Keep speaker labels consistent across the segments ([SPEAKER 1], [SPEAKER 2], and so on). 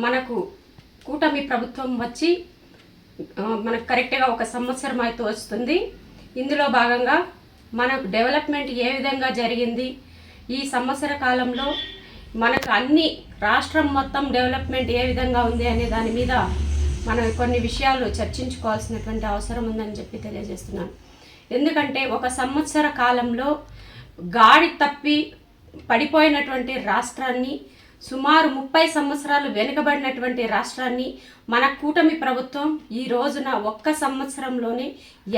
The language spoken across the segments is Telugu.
[SPEAKER 1] మనకు కూటమి ప్రభుత్వం వచ్చి మనకు కరెక్ట్గా 1 సంవత్సరం అయితే వస్తుంది. ఇందులో భాగంగా మనకు డెవలప్మెంట్ ఏ విధంగా జరిగింది, ఈ సంవత్సర కాలంలో మనకు అన్ని రాష్ట్రం మొత్తం డెవలప్మెంట్ ఏ విధంగా ఉంది అనే దాని మీద మనం కొన్ని విషయాలు చర్చించుకోవాల్సినటువంటి అవసరం ఉందని చెప్పి తెలియజేస్తున్నాను. ఎందుకంటే 1 సంవత్సర కాలంలో గాడి తప్పి పడిపోయినటువంటి రాష్ట్రాన్ని, సుమారు 30 సంవత్సరాలు వెనుకబడినటువంటి రాష్ట్రాన్ని మన కూటమి ప్రభుత్వం ఈ రోజున 1 సంవత్సరంలోనే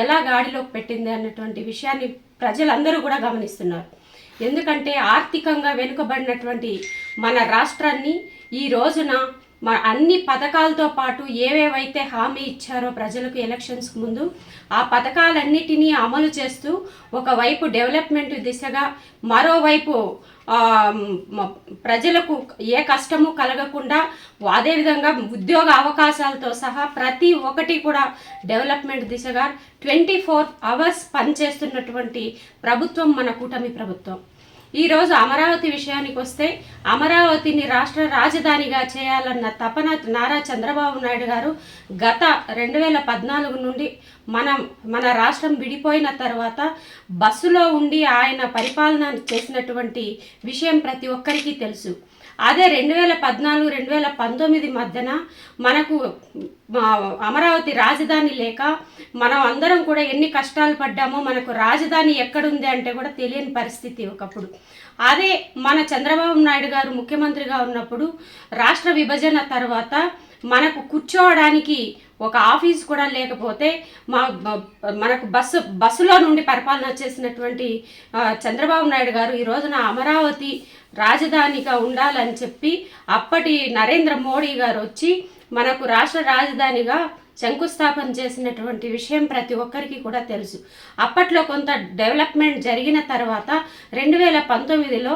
[SPEAKER 1] ఎలా గాడిలోకి పెట్టింది అన్నటువంటి విషయాన్ని ప్రజలందరూ కూడా గమనిస్తున్నారు. ఎందుకంటే ఆర్థికంగా వెనుకబడినటువంటి మన రాష్ట్రాన్ని ఈ రోజున అన్ని పథకాలతో పాటు ఏవేవైతే హామీ ఇచ్చారో ప్రజలకు ఎలక్షన్స్కి ముందు ఆ పథకాలన్నిటినీ అమలు చేస్తూ ఒకవైపు డెవలప్మెంట్ దిశగా, మరోవైపు ప్రజలకు ఏ కష్టము కలగకుండా, అదేవిధంగా ఉద్యోగ అవకాశాలతో సహా ప్రతి ఒక్కటి కూడా డెవలప్మెంట్ దిశగా 24 అవర్స్ పనిచేస్తున్నటువంటి ప్రభుత్వం మన కూటమి ప్రభుత్వం. ఈరోజు అమరావతి విషయానికి వస్తే, అమరావతిని రాష్ట్ర రాజధానిగా చేయాలన్న తపన నారా చంద్రబాబు నాయుడు గారు గత 2014 నుండి మన రాష్ట్రం విడిపోయిన తర్వాత బస్సులో ఉండి ఆయన పరిపాలన చేసినటువంటి విషయం ప్రతి ఒక్కరికి తెలుసు. అదే 2014-2019 మధ్యన మనకు అమరావతి రాజధాని లేక మనం అందరం కూడా ఎన్ని కష్టాలు పడ్డామో, మనకు రాజధాని ఎక్కడుంది అంటే కూడా తెలియని పరిస్థితి ఒకప్పుడు. అదే మన చంద్రబాబు నాయుడు గారు ముఖ్యమంత్రిగా ఉన్నప్పుడు రాష్ట్ర విభజన తర్వాత మనకు కూర్చోవడానికి ఒక ఆఫీస్ కూడా లేకపోతే మనకు బస్సులో నుండి పరిపాలన చేసినటువంటి చంద్రబాబు నాయుడు గారు ఈ రోజున అమరావతి రాజధానిగా ఉండాలని చెప్పి అప్పటి నరేంద్ర మోడీ గారు వచ్చి మనకు రాష్ట్ర రాజధానిగా శంకుస్థాపన చేసినటువంటి విషయం ప్రతి ఒక్కరికి కూడా తెలుసు. అప్పట్లో కొంత డెవలప్మెంట్ జరిగిన తర్వాత 2019లో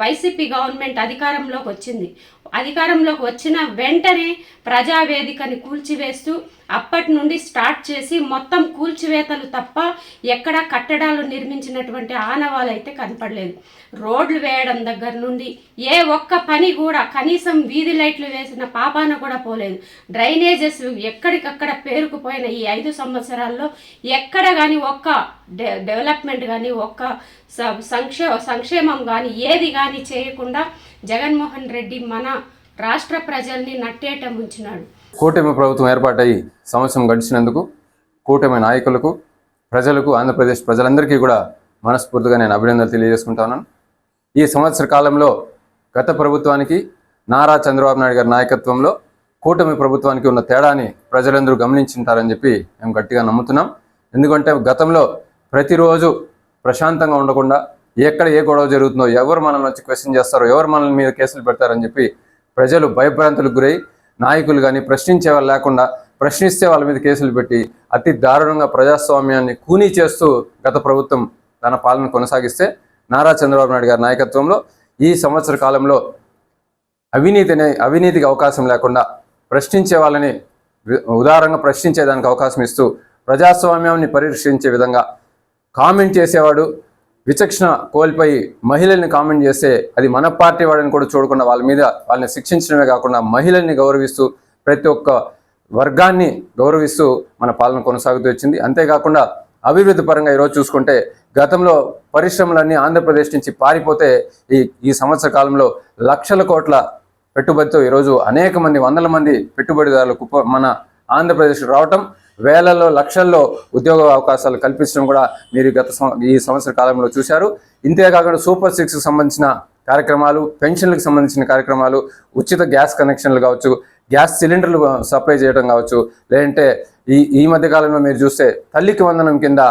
[SPEAKER 1] వైసీపీ గవర్నమెంట్ అధికారంలోకి వచ్చింది. అధికారంలోకి వచ్చిన వెంటనే ప్రజావేదికని కూల్చివేస్తూ అప్పటి నుండి స్టార్ట్ చేసి మొత్తం కూల్చివేతలు తప్ప ఎక్కడ కట్టడాలు నిర్మించినటువంటి ఆనవాళ్ళు అయితే కనపడలేదు. రోడ్లు వేయడం దగ్గర నుండి ఏ ఒక్క పని కూడా, కనీసం వీధి లైట్లు వేసిన పాపాన కూడా పోలేదు. డ్రైనేజెస్ ఎక్కడికక్కడ పేరుకుపోయిన ఈ 5 సంవత్సరాల్లో ఎక్కడ కానీ ఒక్క డెవలప్మెంట్ కానీ, ఒక్క సంక్షేమం కానీ ఏది కానీ చేయకుండా జగన్మోహన్ రెడ్డి మన రాష్ట్ర ప్రజల్ని నట్టేట ముంచినాడు.
[SPEAKER 2] కూటమి ప్రభుత్వం ఏర్పాటై సంవత్సరం గడిచినందుకు కూటమి నాయకులకు, ప్రజలకు, ఆంధ్రప్రదేశ్ ప్రజలందరికీ కూడా మనస్ఫూర్తిగా నేను అభినందనలు తెలియజేసుకుంటాను. ఈ సంవత్సర కాలంలో గత ప్రభుత్వానికి, నారా చంద్రబాబు నాయుడు గారి నాయకత్వంలో కూటమి ప్రభుత్వానికి ఉన్న తేడాని ప్రజలందరూ గమనించుంటారని చెప్పి మేము గట్టిగా నమ్ముతున్నాం. ఎందుకంటే గతంలో ప్రతిరోజు ప్రశాంతంగా ఉండకుండా ఎక్కడ ఏ గొడవ జరుగుతుందో, ఎవరు మనల్ని వచ్చి క్వశ్చన్ చేస్తారో, ఎవరు మనల్ని మీద కేసులు పెడతారని చెప్పి ప్రజలు భయభ్రాంతులకు గురై, నాయకులు కానీ ప్రశ్నించే వాళ్ళు లేకుండా, ప్రశ్నిస్తే వాళ్ళ మీద కేసులు పెట్టి అతి దారుణంగా ప్రజాస్వామ్యాన్ని కూనీ చేస్తూ గత ప్రభుత్వం తన పాలన కొనసాగిస్తే, నారా చంద్రబాబు నాయుడు గారి నాయకత్వంలో ఈ సంవత్సర కాలంలో అవినీతికి అవకాశం లేకుండా ప్రశ్నించే వాళ్ళని ఉదారంగా ప్రశ్నించేదానికి అవకాశం ఇస్తూ, ప్రజాస్వామ్యాన్ని పరిరక్షించే విధంగా కామెంట్ చేసేవాడు విచక్షణ కోల్పోయి మహిళల్ని కామెంట్ చేస్తే అది మన పార్టీ వాడిని కూడా చూడకుండా వాళ్ళని శిక్షించడమే కాకుండా మహిళల్ని గౌరవిస్తూ, ప్రతి ఒక్క వర్గాన్ని గౌరవిస్తూ మన పాలన కొనసాగుతూ వచ్చింది. అంతేకాకుండా అభివృద్ధి పరంగా ఈరోజు చూసుకుంటే, గతంలో పరిశ్రమలన్నీ ఆంధ్రప్రదేశ్ నుంచి పారిపోతే ఈ సంవత్సర కాలంలో లక్షల కోట్ల పెట్టుబడితో ఈరోజు అనేక మంది, వందల మంది పెట్టుబడిదారులకు మన ఆంధ్రప్రదేశ్ రావటం, వేలల్లో లక్షల్లో ఉద్యోగ అవకాశాలు కల్పించడం కూడా మీరు ఈ సంవత్సర కాలంలో చూశారు. ఇంతేకాకుండా సూపర్ 6కి సంబంధించిన కార్యక్రమాలు, పెన్షన్లకు సంబంధించిన కార్యక్రమాలు, ఉచిత గ్యాస్ కనెక్షన్లు కావచ్చు, గ్యాస్ సిలిండర్లు సప్లై చేయడం కావచ్చు, లేదంటే ఈ మధ్య కాలంలో మీరు చూస్తే తల్లికి వందనం కింద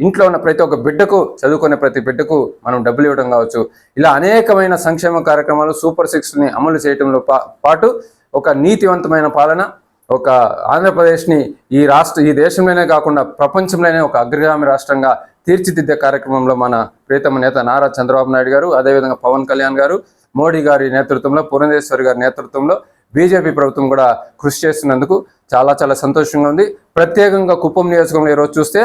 [SPEAKER 2] ఇంట్లో ఉన్న ప్రతి ఒక్క బిడ్డకు, చదువుకునే ప్రతి బిడ్డకు మనం డబ్బులు ఇవ్వడం కావచ్చు, ఇలా అనేకమైన సంక్షేమ కార్యక్రమాలు సూపర్ 6ని అమలు చేయడంలో పాటు ఒక నీతివంతమైన పాలన, ఒక ఆంధ్రప్రదేశ్ని ఈ దేశంలోనే కాకుండా ప్రపంచంలోనే ఒక అగ్రగామి రాష్ట్రంగా తీర్చిదిద్దే కార్యక్రమంలో మన ప్రియతమ నేత నారా చంద్రబాబు నాయుడు గారు, అదేవిధంగా పవన్ కళ్యాణ్ గారు, మోడీ గారి నేతృత్వంలో, పురంధేశ్వరి గారి నేతృత్వంలో బీజేపీ ప్రభుత్వం కూడా కృషి చేస్తున్నందుకు చాలా చాలా సంతోషంగా ఉంది. ప్రత్యేకంగా కుప్పం నియోజకవర్గంలో ఈరోజు చూస్తే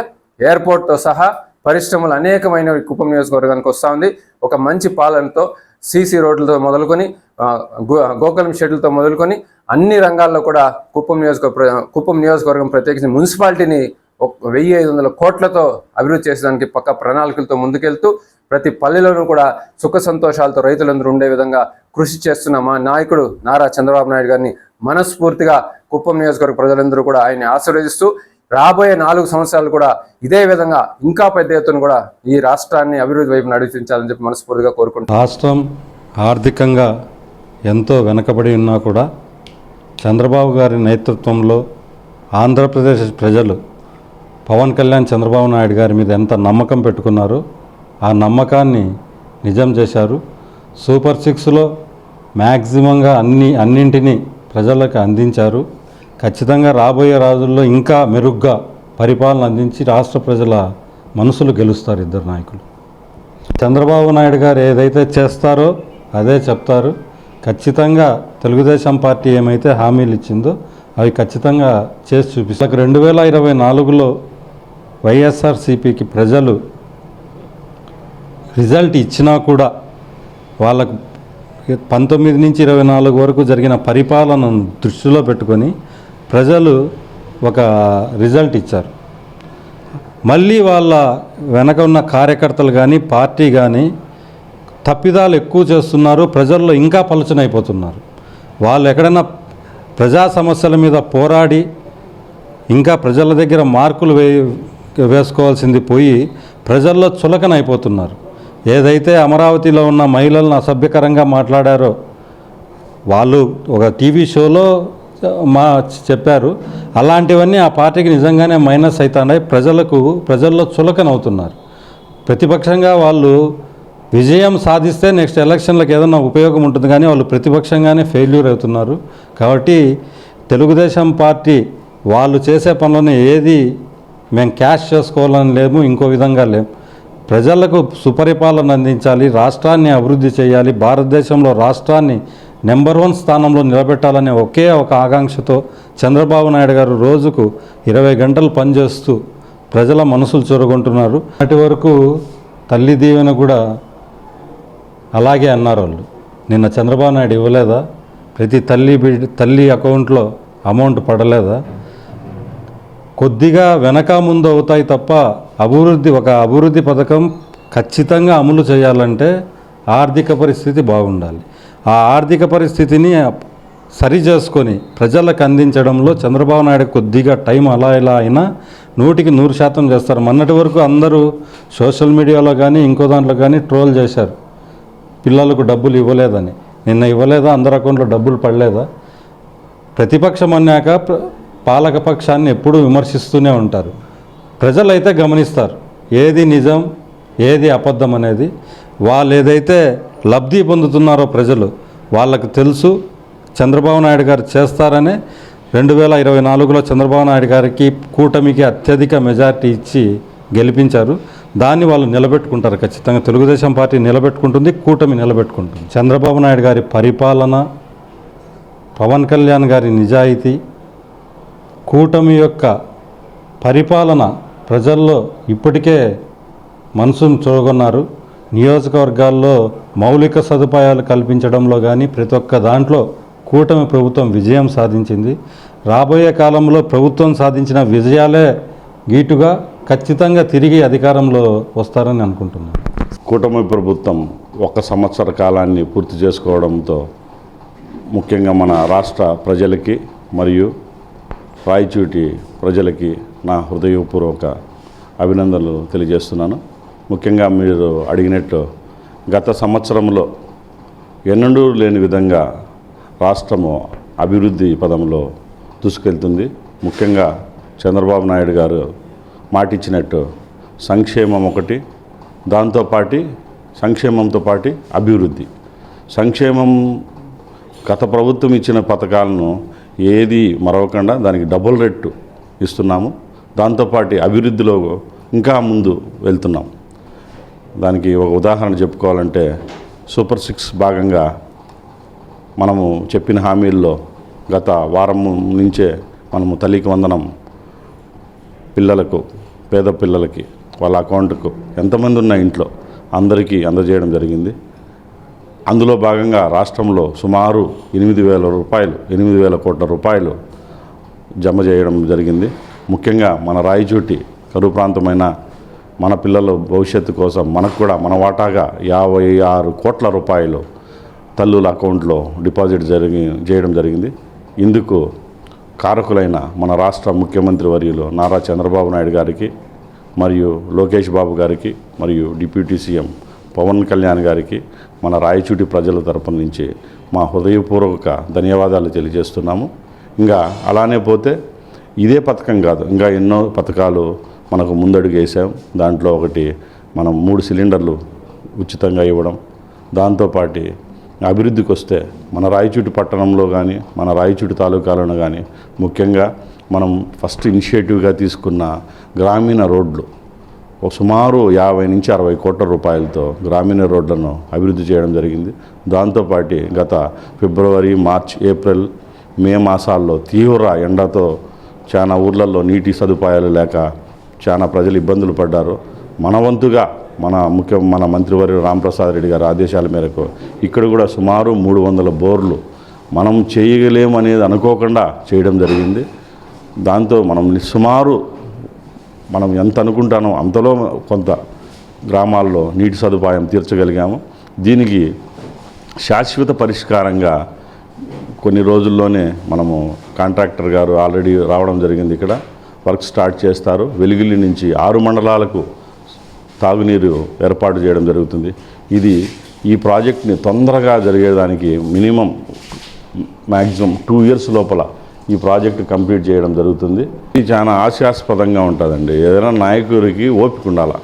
[SPEAKER 2] ఎయిర్పోర్ట్తో సహా పరిశ్రమలు అనేకమైన కుప్పం నియోజకవర్గానికి వస్తూ ఉంది. ఒక మంచి పాలనతో సీసీ రోడ్లతో మొదలుకొని, గోకులం షెడ్లతో మొదలుకొని అన్ని రంగాల్లో కూడా కుప్పం నియోజకవర్గం ప్రత్యేకించి మున్సిపాలిటీని 1,500 కోట్లతో అభివృద్ధి చేసేదానికి పక్క ప్రణాళికలతో ముందుకెళ్తూ ప్రతి పల్లెలోనూ కూడా సుఖ సంతోషాలతో రైతులందరూ ఉండే విధంగా కృషి చేస్తున్న మా నాయకుడు నారా చంద్రబాబు నాయుడు గారిని మనస్ఫూర్తిగా కుప్పం నియోజకవర్గ ప్రజలందరూ కూడా ఆయన్ని ఆశీర్వదిస్తూ రాబోయే 4 సంవత్సరాలు కూడా ఇదే విధంగా ఇంకా పెద్ద ఎత్తున కూడా ఈ రాష్ట్రాన్ని అభివృద్ధి వైపు నడిపించాలని చెప్పి మనస్ఫూర్తిగా కోరుకుంటున్నాను.
[SPEAKER 3] రాష్ట్రం ఆర్థికంగా ఎంతో వెనకబడి ఉన్నా కూడా చంద్రబాబు గారి నేతృత్వంలో ఆంధ్రప్రదేశ్ ప్రజలు పవన్ కళ్యాణ్ చంద్రబాబు నాయుడు గారి మీద ఎంత నమ్మకం పెట్టుకున్నారో ఆ నమ్మకాన్ని నిజం చేశారు. సూపర్ 6లో మ్యాక్సిమంగా అన్నింటినీ ప్రజలకు అందించారు. ఖచ్చితంగా రాబోయే రోజుల్లో ఇంకా మెరుగ్గా పరిపాలన అందించి రాష్ట్ర ప్రజల మనసులు గెలుస్తారు ఇద్దరు నాయకులు. చంద్రబాబు నాయుడు గారు ఏదైతే చేస్తారో అదే చెప్తారు. ఖచ్చితంగా తెలుగుదేశం పార్టీ ఏమైతే హామీలు ఇచ్చిందో అవి ఖచ్చితంగా చేసి చూపిస్తారు. 2024లో వైఎస్ఆర్సీపీకి ప్రజలు రిజల్ట్ ఇచ్చినా కూడా వాళ్ళకు 19 నుంచి 24 వరకు జరిగిన పరిపాలనను దృష్టిలో పెట్టుకొని ప్రజలు ఒక రిజల్ట్ ఇచ్చారు. మళ్ళీ వాళ్ళ వెనక ఉన్న కార్యకర్తలు కానీ పార్టీ కానీ తప్పిదాలు ఎక్కువ చేస్తున్నారు. ప్రజల్లో ఇంకా పలుచనైపోతున్నారు. వాళ్ళు ఎక్కడైనా ప్రజా సమస్యల మీద పోరాడి ఇంకా ప్రజల దగ్గర మార్కులు వేసుకోవాల్సింది పోయి ప్రజల్లో చులకనైపోతున్నారు. ఏదైతే అమరావతిలో ఉన్న మహిళలను అసభ్యకరంగా మాట్లాడారో వాళ్ళు ఒక టీవీ షోలో చెప్పారు. అలాంటివన్నీ ఆ పార్టీకి నిజంగానే మైనస్ అవుతున్నాయి. ప్రజల్లో చులకనవుతున్నారు. ప్రతిపక్షంగా వాళ్ళు విజయం సాధిస్తే నెక్స్ట్ ఎలక్షన్లకు ఏదైనా ఉపయోగం ఉంటుంది, కానీ వాళ్ళు ప్రతిపక్షంగానే ఫెయిల్యూర్ అవుతున్నారు. కాబట్టి తెలుగుదేశం పార్టీ వాళ్ళు చేసే పనులను ఏది మేము క్యాష్ చేసుకోవాలని లేము, ఇంకో విధంగా లేము. ప్రజలకు సుపరిపాలన అందించాలి, రాష్ట్రాన్ని అభివృద్ధి చేయాలి, భారతదేశంలో రాష్ట్రాన్ని నెంబర్ 1 స్థానంలో నిలబెట్టాలనే ఒకే ఒక ఆకాంక్షతో చంద్రబాబు నాయుడు గారు రోజుకు 20 గంటలు పనిచేస్తూ ప్రజల మనసులు చొరగొంటున్నారు. అటు వరకు తల్లి దీవెన కూడా అలాగే అన్నారు వాళ్ళు. నిన్న చంద్రబాబు నాయుడు ఇవ్వలేదా? ప్రతి తల్లి అకౌంట్లో అమౌంట్ పడలేదా? కొద్దిగా వెనక ముందు అవుతాయి తప్ప ఒక అభివృద్ధి పథకం ఖచ్చితంగా అమలు చేయాలంటే ఆర్థిక పరిస్థితి బాగుండాలి. ఆ ఆర్థిక పరిస్థితిని సరి చేసుకొని ప్రజలకు అందించడంలో చంద్రబాబు నాయుడు కొద్దిగా టైం అలా ఇలా అయినా 100% చేస్తారు. మొన్నటి వరకు అందరూ సోషల్ మీడియాలో కానీ ఇంకో దాంట్లో కానీ ట్రోల్ చేశారు, పిల్లలకు డబ్బులు ఇవ్వలేదని. నిన్న ఇవ్వలేదా? అందరి అకౌంట్లో డబ్బులు పడలేదా? ప్రతిపక్షం అన్నాక పాలకపక్షాన్ని ఎప్పుడూ విమర్శిస్తూనే ఉంటారు. ప్రజలైతే గమనిస్తారు ఏది నిజం ఏది అబద్ధం అనేది. వాళ్ళు ఏదైతే లబ్ధి పొందుతున్నారో ప్రజలు వాళ్ళకు తెలుసు. చంద్రబాబు నాయుడు గారు చేస్తారనే 2024లో చంద్రబాబు నాయుడు గారికి కూటమికి అత్యధిక మెజార్టీ ఇచ్చి గెలిపించారు. దాన్ని వాళ్ళు నిలబెట్టుకుంటారు. ఖచ్చితంగా తెలుగుదేశం పార్టీ నిలబెట్టుకుంటుంది, కూటమి నిలబెట్టుకుంటుంది. చంద్రబాబు నాయుడు గారి పరిపాలన, పవన్ కళ్యాణ్ గారి నిజాయితీ, కూటమి యొక్క పరిపాలన ప్రజల్లో ఇప్పటికే మనసును చూరగొన్నారు. నియోజకవర్గాల్లో మౌలిక సదుపాయాలు కల్పించడంలో కానీ ప్రతి ఒక్క దాంట్లో కూటమి ప్రభుత్వం విజయం సాధించింది. రాబోయే కాలంలో ప్రభుత్వం సాధించిన విజయాలే గీటుగా ఖచ్చితంగా తిరిగి అధికారంలో వస్తారని అనుకుంటున్నాను.
[SPEAKER 4] కూటమి ప్రభుత్వం 1 సంవత్సర కాలాన్ని పూర్తి చేసుకోవడంతో ముఖ్యంగా మన రాష్ట్ర ప్రజలకి మరియు రాయచూటి ప్రజలకి నా హృదయపూర్వక అభినందనలు తెలియజేస్తున్నాను. ముఖ్యంగా మీరు అడిగినట్టు గత సంవత్సరంలో ఎన్నడూ లేని విధంగా రాష్ట్రము అభివృద్ధి పదంలో దూసుకెళ్తుంది. ముఖ్యంగా చంద్రబాబు నాయుడు గారు మాటిచ్చినట్టు సంక్షేమం ఒకటి, సంక్షేమంతో పాటు అభివృద్ధి. సంక్షేమం గత ప్రభుత్వం ఇచ్చిన పథకాలను ఏది మరవకుండా దానికి డబుల్ రేటు ఇస్తున్నాము. దాంతోపాటు అభివృద్ధిలో ఇంకా ముందు వెళ్తున్నాం. దానికి ఒక ఉదాహరణ చెప్పుకోవాలంటే సూపర్ 6 భాగంగా మనము చెప్పిన హామీల్లో గత వారం నుంచే మనము తల్లికి వందనం పిల్లలకు, పేద పిల్లలకి వాళ్ళ అకౌంట్కు ఎంతమంది ఉన్న ఇంట్లో అందరికీ అందజేయడం జరిగింది. అందులో భాగంగా రాష్ట్రంలో సుమారు 8,000 కోట్ల రూపాయలు జమ చేయడం జరిగింది. ముఖ్యంగా మన రాయచోటి కరువు ప్రాంతమైన మన పిల్లల భవిష్యత్తు కోసం మనకు కూడా మన వాటాగా 56 కోట్ల రూపాయలు తల్లుల అకౌంట్లో డిపాజిట్ చేయడం జరిగింది. ఇందుకు కారకులైన మన రాష్ట్ర ముఖ్యమంత్రి వర్యులు నారా చంద్రబాబు నాయుడు గారికి మరియు లోకేష్ బాబు గారికి మరియు డిప్యూటీ సీఎం పవన్ కళ్యాణ్ గారికి మన రాయచూటి ప్రజల తరపున నుంచి మా హృదయపూర్వక ధన్యవాదాలు తెలియజేస్తున్నాము. ఇంకా అలానే పోతే ఇదే పథకం కాదు, ఇంకా ఎన్నో పథకాలు మనకు ముందడుగు వేసాం. దాంట్లో ఒకటి మనం 3 సిలిండర్లు ఉచితంగా ఇవ్వడం. దాంతోపాటు అభివృద్ధికి వస్తే మన రాయచూటి పట్టణంలో కానీ మన రాయచూటి తాలూకాలను కానీ ముఖ్యంగా మనం ఫస్ట్ ఇనిషియేటివ్గా తీసుకున్న గ్రామీణ రోడ్లు సుమారు 50 నుంచి 60 కోట్ల రూపాయలతో గ్రామీణ రోడ్లను అభివృద్ధి చేయడం జరిగింది. దాంతోపాటు గత ఫిబ్రవరి, మార్చ్, ఏప్రిల్, మే మాసాల్లో తీవ్ర ఎండతో చాలా ఊర్లలో నీటి సదుపాయాలు లేక చాలా ప్రజలు ఇబ్బందులు పడ్డారు. మన వంతుగా మన మంత్రివర్యులు రాంప్రసాద్ రెడ్డి గారి ఆదేశాల మేరకు ఇక్కడ కూడా సుమారు 300 బోర్లు మనం చేయలేమనేది అనుకోకుండా చేయడం జరిగింది. దాంతో మనం ఎంత అనుకుంటానో అంతలో కొంత గ్రామాల్లో నీటి సదుపాయం తీర్చగలిగాము. దీనికి శాశ్వత పరిష్కారంగా కొన్ని రోజుల్లోనే మనము కాంట్రాక్టర్ గారు ఆల్రెడీ రావడం జరిగింది. ఇక్కడ వర్క్ స్టార్ట్ చేస్తారు. వెలిగిల్లి నుంచి 6 మండలాలకు తాగునీరు ఏర్పాటు చేయడం జరుగుతుంది. ఈ ప్రాజెక్ట్ని తొందరగా జరిగేదానికి మ్యాక్సిమం 2 ఇయర్స్ లోపల ఈ ప్రాజెక్టు కంప్లీట్ చేయడం జరుగుతుంది. ఇది చాలా ఆశాస్పదంగా ఉంటుందండి. ఏదైనా నాయకుడికి ఓపిక ఉండాలి,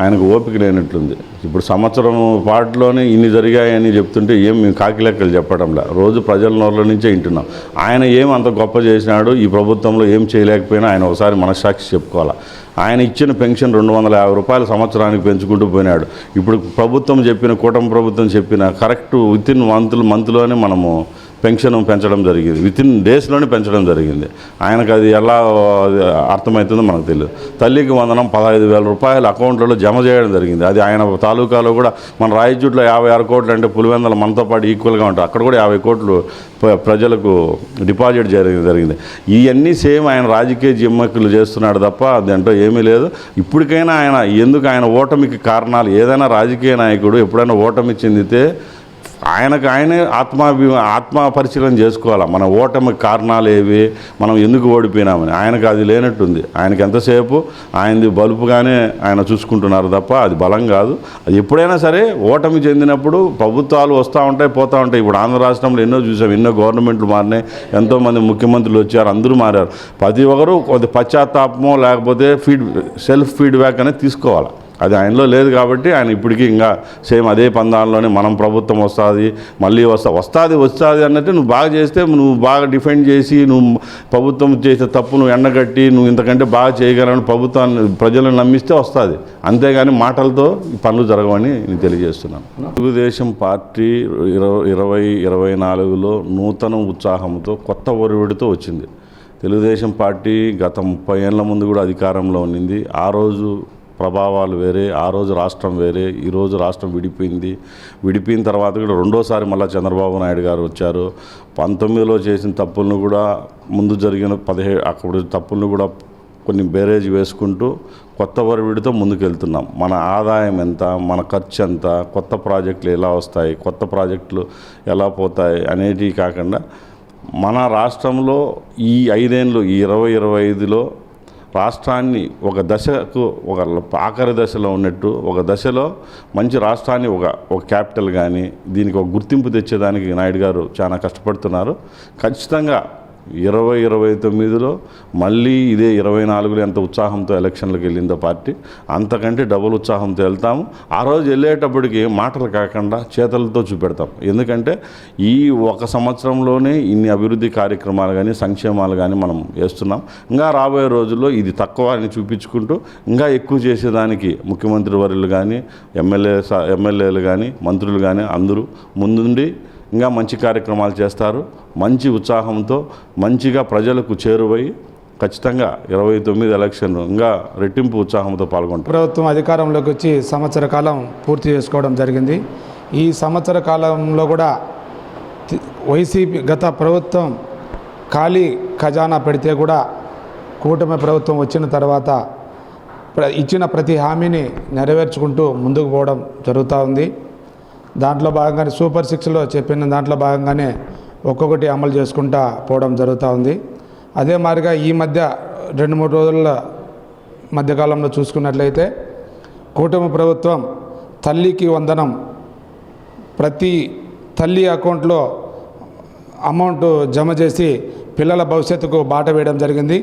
[SPEAKER 4] ఆయనకు ఓపిక లేనట్లుంది. ఇప్పుడు సంవత్సరం పాటులోనే ఇన్ని జరిగాయని చెప్తుంటే మేము కాకి లెక్కలు చెప్పడంలా, రోజు ప్రజల నోళ్ళ నుంచే వింటున్నాం. ఆయన అంత గొప్ప చేసినాడు, ఈ ప్రభుత్వంలో ఏం చేయలేకపోయినా ఆయన ఒకసారి మనస్సాక్షి చెప్పుకోవాలి. ఆయన ఇచ్చిన పెన్షన్ 250 రూపాయలు సంవత్సరానికి పెంచుకుంటూ పోయినాడు. ఇప్పుడు కూటమి ప్రభుత్వం చెప్పిన కరెక్ట్ వితిన్ మంత్లోనే మనము పెన్షన్ పెంచడం జరిగింది, వితిన్ డేస్లోనే పెంచడం జరిగింది. ఆయనకు అది ఎలా అర్థమవుతుందో మనకు తెలియదు. తల్లికి వందనం 15,000 రూపాయలు అకౌంట్లలో జమ చేయడం జరిగింది. అది ఆయన తాలూకాలో కూడా మన రాయచూట్లో 56 కోట్లు అంటే పులివెందల మనతో పాటు ఈక్వల్గా ఉంటాయి. అక్కడ కూడా 50 కోట్లు ప్రజలకు డిపాజిట్ జరిగింది. ఇవన్నీ సేమ్ ఆయన రాజకీయ జిమ్మక్కులు చేస్తున్నాడు తప్ప అదంటూ ఏమీ లేదు. ఇప్పటికైనా ఆయన ఓటమికి కారణాలు, ఏదైనా రాజకీయ నాయకుడు ఎప్పుడైనా ఓటమి చెందితే ఆయనే ఆత్మ పరిశీలన చేసుకోవాలి. మన ఓటమికి కారణాలు ఏవి, మనం ఎందుకు ఓడిపోయినామని. ఆయనకు అది లేనట్టుంది. ఆయనకి ఎంతసేపు ఆయనది బలుపుగానే ఆయన చూసుకుంటున్నారు తప్ప అది బలం కాదు. అది ఎప్పుడైనా సరే ఓటమి చెందినప్పుడు ప్రభుత్వాలు వస్తూ ఉంటాయి, పోతూ ఉంటాయి. ఇప్పుడు ఆంధ్ర రాష్ట్రంలో ఎన్నో చూసాం, ఎన్నో గవర్నమెంట్లు మారినాయి, ఎంతోమంది ముఖ్యమంత్రులు వచ్చారు, అందరూ మారారు. ప్రతి ఒక్కరు కొద్ది పశ్చాత్తాపమో లేకపోతే సెల్ఫ్ ఫీడ్బ్యాక్ అనేది తీసుకోవాలి. అది ఆయనలో లేదు కాబట్టి ఆయన ఇప్పటికీ ఇంకా సేమ్ అదే పందాల్లోనే మనం ప్రభుత్వం వస్తుంది, మళ్ళీ వస్తుంది అన్నట్టు నువ్వు బాగా చేస్తే, నువ్వు బాగా డిఫెండ్ చేసి, నువ్వు ప్రభుత్వం చేసే తప్పు నువ్వు ఎండగట్టి నువ్వు ఇంతకంటే బాగా చేయగలని ప్రభుత్వాన్ని ప్రజలను నమ్మిస్తే వస్తుంది. అంతేగాని మాటలతో ఈ పనులు జరగవని నేను తెలియజేస్తున్నాను. తెలుగుదేశం పార్టీ 2024లో నూతన ఉత్సాహంతో కొత్త ఒరవడితో వచ్చింది. తెలుగుదేశం పార్టీ గత 30 ఏళ్ల ముందు కూడా అధికారంలో ఉన్నింది. ఆ రోజు ప్రభావాలు వేరే, ఆ రోజు రాష్ట్రం వేరే, ఈరోజు రాష్ట్రం విడిపోయిన తర్వాత కూడా రెండోసారి మళ్ళీ చంద్రబాబు నాయుడు గారు వచ్చారు. 19లో చేసిన తప్పులను కూడా, ముందు జరిగిన 17 అక్కడ తప్పులను కూడా కొన్ని బేరేజ్ వేసుకుంటూ కొత్త ఒరవడితో ముందుకెళ్తున్నాం. మన ఆదాయం ఎంత, మన ఖర్చు ఎంత, కొత్త ప్రాజెక్టులు ఎలా వస్తాయి, కొత్త ప్రాజెక్టులు ఎలా పోతాయి అనేది కాకుండా మన రాష్ట్రంలో ఈ 5 ఏళ్ళు, ఈ 2025లో రాష్ట్రాన్ని ఒక దశకు, ఒక ఆఖరి దశలో ఉన్నట్టు ఒక దశలో మంచి రాష్ట్రాన్ని ఒక క్యాపిటల్ కానీ దీనికి ఒక గుర్తింపు తెచ్చేదానికి నాయుడు గారు చాలా కష్టపడుతున్నారు. ఖచ్చితంగా 2029లో మళ్ళీ ఇదే 24లో ఎంత ఉత్సాహంతో ఎలక్షన్లకు వెళ్ళిందో పార్టీ, అంతకంటే డబుల్ ఉత్సాహంతో వెళ్తాము. ఆ రోజు వెళ్ళేటప్పటికి మాటలు కాకుండా చేతలతో చూపెడతాం. ఎందుకంటే ఈ 1 సంవత్సరంలోనే ఇన్ని అభివృద్ధి కార్యక్రమాలు కానీ సంక్షేమాలు కానీ మనం వేస్తున్నాం. ఇంకా రాబోయే రోజుల్లో ఇది తక్కువ అని చూపించుకుంటూ ఇంకా ఎక్కువ చేసేదానికి ముఖ్యమంత్రి వర్యులు కానీ ఎమ్మెల్యేలు కానీ మంత్రులు కానీ అందరూ ముందుండి ఇంకా మంచి కార్యక్రమాలు చేస్తారు. మంచి ఉత్సాహంతో మంచిగా ప్రజలకు చేరువై ఖచ్చితంగా 29 ఎలక్షన్ ఇంకా రెట్టింపు ఉత్సాహంతో పాల్గొంటారు.
[SPEAKER 5] ప్రభుత్వం అధికారంలోకి వచ్చి సంవత్సర కాలం పూర్తి చేసుకోవడం జరిగింది. ఈ సంవత్సర కాలంలో కూడా వైసీపీ గత ప్రభుత్వం ఖాళీ ఖజానా పెడితే కూడా కూటమి ప్రభుత్వం వచ్చిన తర్వాత ఇచ్చిన ప్రతి హామీని నెరవేర్చుకుంటూ ముందుకు పోవడం జరుగుతూ ఉంది. దాంట్లో భాగంగానే సూపర్ 6లో చెప్పిన దాంట్లో భాగంగానే ఒక్కొక్కటి అమలు చేసుకుంటూ పోవడం జరుగుతూ ఉంది. అదే మాదిరిగా ఈ మధ్య 2-3 రోజుల మధ్యకాలంలో చూసుకున్నట్లయితే కూటమి ప్రభుత్వం తల్లికి వందనం ప్రతి తల్లి అకౌంట్లో అమౌంట్ జమ చేసి పిల్లల భవిష్యత్తుకు బాట వేయడం జరిగింది.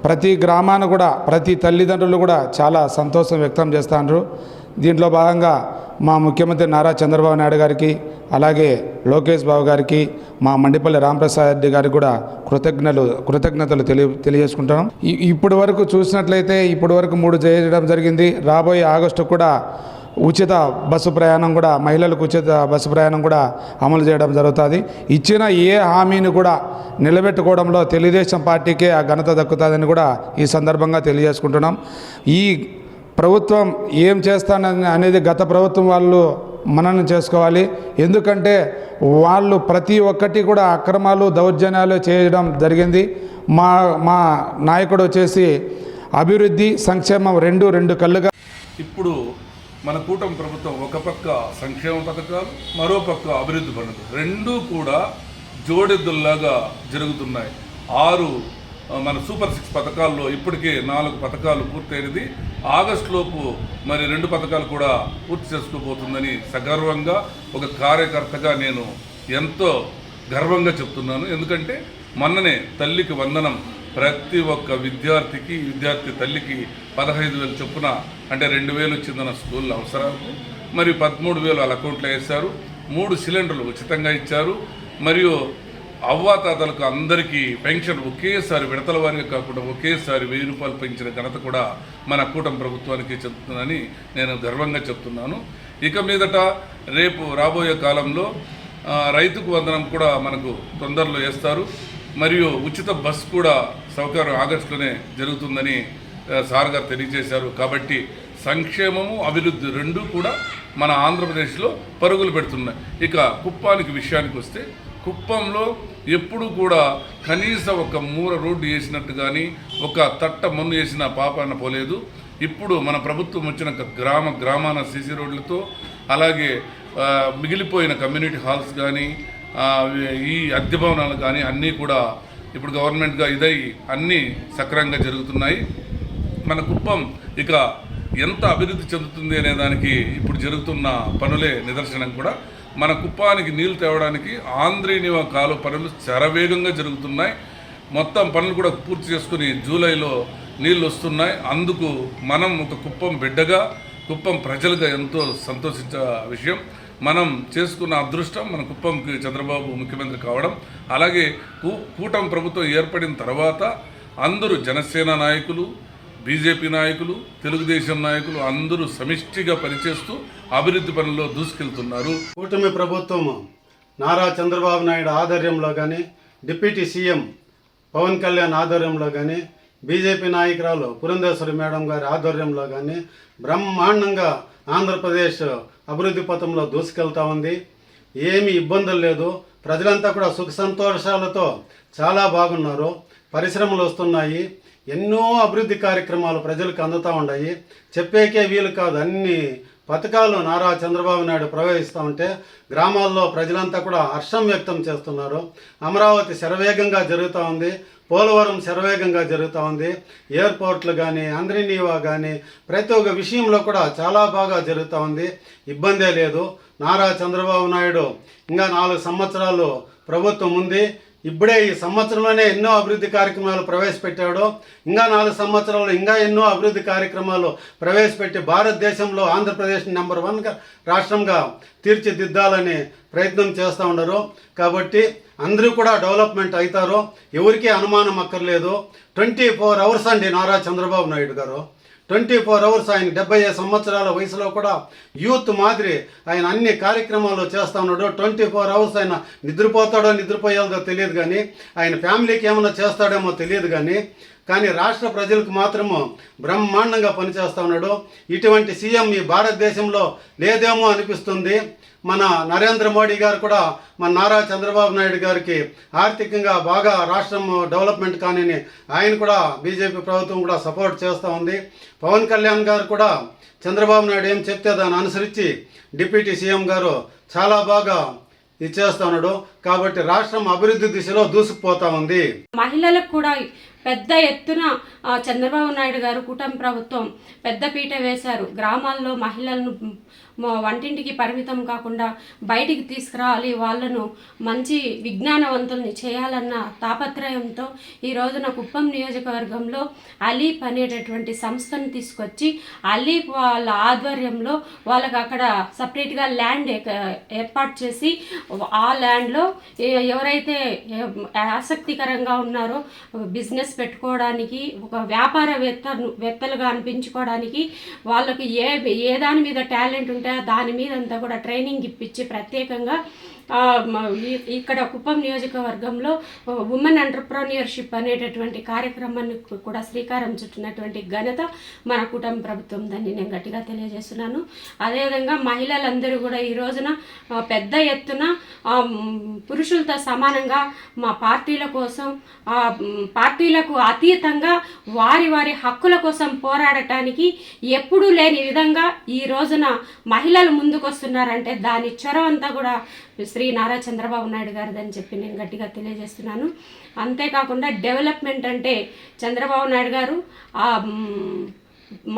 [SPEAKER 5] ప్రతి గ్రామాన్ని కూడా ప్రతి తల్లిదండ్రులు కూడా చాలా సంతోషం వ్యక్తం చేస్తున్నారు. దీంట్లో భాగంగా మా ముఖ్యమంత్రి నారా చంద్రబాబు నాయుడు గారికి, అలాగే లోకేష్ బాబు గారికి, మా మండిపల్లి రామప్రసాద్ రెడ్డి గారికి కూడా కృతజ్ఞతలు తెలియజేసుకుంటున్నాం. ఇప్పటి వరకు చూసినట్లయితే ఇప్పటి వరకు 3 చేయడం జరిగింది. రాబోయే ఆగస్టు కూడా ఉచిత బస్సు ప్రయాణం కూడా, మహిళలకు ఉచిత బస్సు ప్రయాణం కూడా అమలు చేయడం జరుగుతుంది. ఇచ్చిన ఏ హామీని కూడా నిలబెట్టుకోవడంలో తెలుగుదేశం పార్టీకే ఆ ఘనత దక్కుతుందని కూడా ఈ సందర్భంగా తెలియజేసుకుంటున్నాం. ఈ ప్రభుత్వం ఏం చేస్తానని అనేది గత ప్రభుత్వం వాళ్ళు మననం చేసుకోవాలి. ఎందుకంటే వాళ్ళు ప్రతి ఒక్కటి కూడా అక్రమాలు దౌర్జన్యాలు చేయడం జరిగింది. మా నాయకుడు వచ్చేసి అభివృద్ధి సంక్షేమం రెండు కళ్ళుగా.
[SPEAKER 6] ఇప్పుడు మన కూటమి ప్రభుత్వం ఒక పక్క సంక్షేమ పథకాలు, మరో పక్క అభివృద్ధి పనులు రెండూ కూడా జోడెద్దుల్లాగా జరుగుతున్నాయి. 6 మన సూపర్ 6 పథకాల్లో ఇప్పటికే 4 పథకాలు పూర్తయినది. ఆగస్టులోపు మరి 2 పథకాలు కూడా పూర్తి చేసుకోబోతుందని సగర్వంగా ఒక కార్యకర్తగా నేను ఎంతో గర్వంగా చెప్తున్నాను. ఎందుకంటే మొన్ననే తల్లికి వందనం ప్రతి ఒక్క విద్యార్థి తల్లికి 15,000 చొప్పున, అంటే 2,000 వచ్చిందన్న స్కూల్ అవసరాలకు, మరియు 13,000 వాళ్ళ అకౌంట్లో వేశారు. 3 సిలిండర్లు ఉచితంగా ఇచ్చారు. మరియు అవ్వాతాతలకు అందరికీ పెన్షన్ ఒకేసారి విడతల వారిగా కాకుండా ఒకేసారి 1,000 రూపాయలు పెంచిన ఘనత కూడా మన కూటమి ప్రభుత్వానికి చెప్తున్నానని నేను గర్వంగా చెప్తున్నాను. ఇక మీదట రేపు రాబోయే కాలంలో రైతుకు వందనం కూడా మనకు తొందరలో వేస్తారు. మరియు ఉచిత బస్ కూడా సౌకర్యం ఆగస్టులోనే జరుగుతుందని సార్ గారు తెలియజేశారు. కాబట్టి సంక్షేమము అభివృద్ధి రెండూ కూడా మన ఆంధ్రప్రదేశ్లో పరుగులు పెడుతున్నాయి. ఇక కుప్పానికి విషయానికి వస్తే, కుప్పంలో ఎప్పుడు కూడా కనీసం ఒక మూర రోడ్డు వేసినట్టు కానీ, ఒక తట్ట మన్ను వేసిన పాపాన పోలేదు. ఇప్పుడు మన ప్రభుత్వం వచ్చిన గ్రామాన సీసీ రోడ్లతో, అలాగే మిగిలిపోయిన కమ్యూనిటీ హాల్స్ కానీ, ఈ అద్దె భవనాలు కానీ అన్నీ కూడా ఇప్పుడు గవర్నమెంట్గా ఇదై అన్నీ సక్రమంగా జరుగుతున్నాయి. మన కుప్పం ఇక ఎంత అభివృద్ధి చెందుతుంది అనే దానికి ఇప్పుడు జరుగుతున్న పనులే నిదర్శనం. కూడా మన కుప్పానికి నీళ్లు తేవడానికి ఆంధ్రీనివా కాలువ పనులు శరవేగంగా జరుగుతున్నాయి. మొత్తం పనులు కూడా పూర్తి చేసుకుని జూలైలో నీళ్ళు వస్తున్నాయి. అందుకు మనం ఒక కుప్పం బిడ్డగా, కుప్పం ప్రజలుగా ఎంతో సంతోషించే విషయం. మనం చేసుకున్న అదృష్టం మన కుప్పంకి చంద్రబాబు ముఖ్యమంత్రి కావడం. అలాగే కూటమి ప్రభుత్వం ఏర్పడిన తర్వాత అందరూ జనసేన నాయకులు, బీజేపీ నాయకులు, తెలుగుదేశం నాయకులు అందరూ సమిష్టిగా పనిచేస్తూ అభివృద్ధి పనుల్లో దూసుకెళ్తున్నారు.
[SPEAKER 7] కూటమి ప్రభుత్వం నారా చంద్రబాబు నాయుడు ఆధ్వర్యంలో కానీ, డిప్యూటీ సీఎం పవన్ కళ్యాణ్ ఆధ్వర్యంలో కానీ, బీజేపీ నాయకురాలు పురంధేశ్వరి మేడం గారి ఆధ్వర్యంలో కానీ బ్రహ్మాండంగా ఆంధ్రప్రదేశ్ అభివృద్ధి పథంలో దూసుకెళ్తా ఉంది. ఏమీ ఇబ్బందులు లేదు. ప్రజలంతా కూడా సుఖ సంతోషాలతో చాలా బాగున్నారు. పరిశ్రమలు వస్తున్నాయి. ఎన్నో అభివృద్ధి కార్యక్రమాలు ప్రజలకు అందుతూ ఉన్నాయి. చెప్పేకే వీలు కాదు. అన్ని పథకాలు నారా చంద్రబాబు నాయుడు ప్రవేశిస్తూ ఉంటే గ్రామాల్లో ప్రజలంతా కూడా హర్షం వ్యక్తం చేస్తున్నారు. అమరావతి శరవేగంగా జరుగుతూ ఉంది. పోలవరం శరవేగంగా జరుగుతూ ఉంది. ఎయిర్పోర్ట్లు కానీ, ఆంధ్రీనివా కానీ ప్రతి ఒక్క విషయంలో కూడా చాలా బాగా జరుగుతూ ఉంది. ఇబ్బందే లేదు. నారా చంద్రబాబు నాయుడు ఇంకా 4 సంవత్సరాలు ప్రభుత్వం ఉంది. ఇప్పుడే ఈ సంవత్సరంలోనే ఎన్నో అభివృద్ధి కార్యక్రమాలు ప్రవేశపెట్టాడు. ఇంకా 4 సంవత్సరాలు ఇంకా ఎన్నో అభివృద్ధి కార్యక్రమాలు ప్రవేశపెట్టి భారతదేశంలో ఆంధ్రప్రదేశ్ నెంబర్ 1 రాష్ట్రంగా తీర్చిదిద్దాలని ప్రయత్నం చేస్తూ ఉన్నారు. కాబట్టి అందరూ కూడా డెవలప్మెంట్ అవుతారు. ఎవరికీ అనుమానం అక్కర్లేదు. 24 అవర్స్ అండి నారా చంద్రబాబు నాయుడు గారు. 24 అవర్స్ ఆయన 75 సంవత్సరాల వయసులో కూడా యూత్ మాదిరి ఆయన అన్ని కార్యక్రమాలు చేస్తూ ఉన్నాడు. 24 అవర్స్ ఆయన నిద్రపోయాదో తెలియదు కానీ, ఆయన ఫ్యామిలీకి ఏమైనా చేస్తాడేమో తెలియదు కానీ రాష్ట్ర ప్రజలకు మాత్రము బ్రహ్మాండంగా పనిచేస్తూ ఉన్నాడు. ఇటువంటి సీఎం ఈ భారతదేశంలో లేదేమో అనిపిస్తుంది. మన నరేంద్ర మోడీ గారు కూడా మన నారా చంద్రబాబు నాయుడు గారికి ఆర్థికంగా బాగా రాష్ట్రం డెవలప్మెంట్ కానీ ఆయన కూడా బీజేపీ ప్రభుత్వం కూడా సపోర్ట్ చేస్తూ ఉంది. పవన్ కళ్యాణ్ గారు కూడా చంద్రబాబు నాయుడు ఏం చెప్తే దాన్ని అనుసరించి డిప్యూటీ సీఎం గారు చాలా బాగా ఇచ్చేస్తా ఉన్నాడు. కాబట్టి రాష్ట్రం అభివృద్ధి దిశలో దూసుకుపోతా ఉంది.
[SPEAKER 1] మహిళలకు కూడా పెద్ద ఎత్తున చంద్రబాబు నాయుడు గారు కూటమి ప్రభుత్వం పెద్ద పీట వేశారు. గ్రామాల్లో మహిళలను వంటింటికి పరిమితం కాకుండా బయటికి తీసుకురావాలి, వాళ్ళను మంచి విజ్ఞానవంతుల్ని చేయాలన్న తాపత్రయంతో ఈ రోజున కుప్పం నియోజకవర్గంలో అలీప్ అనేటటువంటి సంస్థను తీసుకొచ్చి అలీప్ వాళ్ళ ఆధ్వర్యంలో వాళ్ళకి అక్కడ సపరేట్గా ల్యాండ్ ఏర్పాటు చేసి ఆ ల్యాండ్లో ఎవరైతే ఆసక్తికరంగా ఉన్నారో బిజినెస్ పెట్టుకోవడానికి, ఒక వ్యాపారవేత్తలుగా అనిపించుకోవడానికి వాళ్ళకి ఏ దాని మీద టాలెంట్ ఉంటే దాని మీద అంతా కూడా ట్రైనింగ్ ఇప్పించి ప్రత్యేకంగా ఇక్కడ కుప్పం నియోజకవర్గంలో ఉమెన్ ఎంటర్ప్రెన్యూర్షిప్ అనేటటువంటి కార్యక్రమాన్ని కూడా శ్రీకారం చుట్టినటువంటి ఘనత మన కూటమి ప్రభుత్వం, దాన్ని నేను గట్టిగా తెలియజేస్తున్నాను. అదేవిధంగా మహిళలందరూ కూడా ఈ రోజున పెద్ద ఎత్తున పురుషులతో సమానంగా మా పార్టీల కోసం, పార్టీలకు అతీతంగా వారి హక్కుల కోసం పోరాడటానికి ఎప్పుడూ లేని విధంగా ఈ రోజున మహిళలు ముందుకు వస్తున్నారంటే దాని చొరవంతా కూడా శ్రీ నారా చంద్రబాబు నాయుడు గారిదని చెప్పి నేను గట్టిగా తెలియజేస్తున్నాను. అంతేకాకుండా డెవలప్మెంట్ అంటే చంద్రబాబు నాయుడు గారు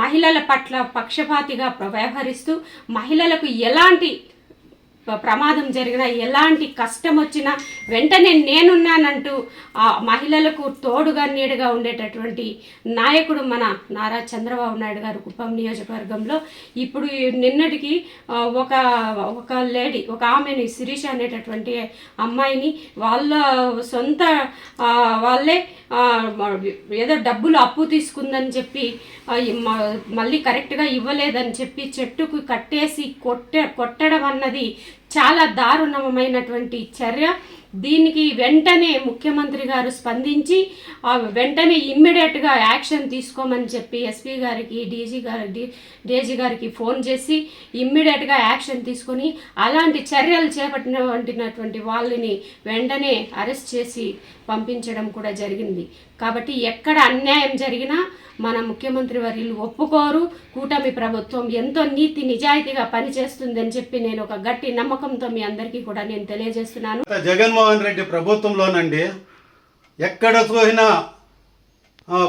[SPEAKER 1] మహిళల పట్ల పక్షపాతిగా వ్యవహరిస్తూ మహిళలకు ఎలాంటి ప్రమాదం జరిగినా, ఎలాంటి కష్టం వచ్చినా వెంటనే నేనున్నానంటూ ఆ మహిళలకు తోడుగా నీడుగా ఉండేటటువంటి నాయకుడు మన నారా చంద్రబాబు నాయుడు గారు కుప్పం నియోజకవర్గంలో. ఇప్పుడు నిన్నటికి ఒక లేడీ, ఒక ఆమెని శిరీష అనేటటువంటి అమ్మాయిని వాళ్ళ సొంత వాళ్ళే ఏదో డబ్బులు అప్పు తీసుకుందని చెప్పి మళ్ళీ కరెక్ట్గా ఇవ్వలేదని చెప్పి చెట్టుకు కట్టేసి కొట్టడం అన్నది చాలా దారుణమైనటువంటి చర్య. దీనికి వెంటనే ముఖ్యమంత్రి గారు స్పందించి వెంటనే ఇమ్మీడియట్గా యాక్షన్ తీసుకోమని చెప్పి ఎస్పీ గారికి, డీజీ గారికి ఫోన్ చేసి ఇమ్మీడియట్గా యాక్షన్ తీసుకొని అలాంటి చర్యలు చేపట్టినటువంటి వాళ్ళని వెంటనే అరెస్ట్ చేసి పంపించడం కూడా జరిగింది. కాబట్టి ఎక్కడ అన్యాయం జరిగినా మన ముఖ్యమంత్రి వర్యులు ఒప్పుకోరు. కూటమి ప్రభుత్వం ఎంతో నీతి నిజాయితీగా పనిచేస్తుందని చెప్పి నేను ఒక గట్టి నమ్మకంతో మీ అందరికీ కూడా నేను తెలియజేస్తున్నాను.
[SPEAKER 7] జగన్మోహన్ రెడ్డి ప్రభుత్వంలోనండి ఎక్కడ చూసినా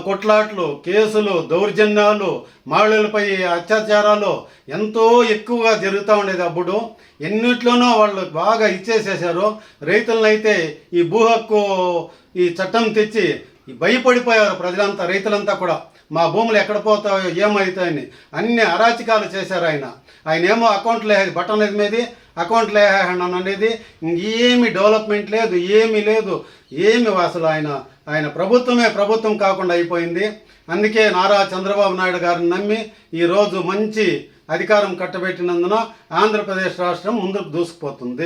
[SPEAKER 7] కొట్లాట్లు, కేసులు, దౌర్జన్యాలు, మహిళలపై అత్యాచారాలు ఎంతో ఎక్కువగా జరుగుతూ ఉండేది. అప్పుడు ఎన్నిట్లోనో వాళ్ళు బాగా ఇచ్చేసేసారు. రైతులనైతే ఈ భూ హక్కు ఈ చట్టం తెచ్చి భయపడిపోయారు ప్రజలంతా, రైతులంతా కూడా. మా భూములు ఎక్కడ పోతాయో, ఏమవుతాయని అన్ని అరాచకాలు చేశారు. ఆయన ఏమో అకౌంట్లో బటన్ మీద అకౌంట్లో అనేది ఏమి డెవలప్మెంట్ లేదు, ఏమీ లేదు, ఏమి అసలు ఆయన ప్రభుత్వం కాకుండా అయిపోయింది. అందుకే నారా చంద్రబాబు నాయుడు గారిని నమ్మి ఈరోజు మంచి అధికారం కట్టబెట్టినందున ఆంధ్రప్రదేశ్ రాష్ట్రం ముందుకు దూసుకుపోతుంది.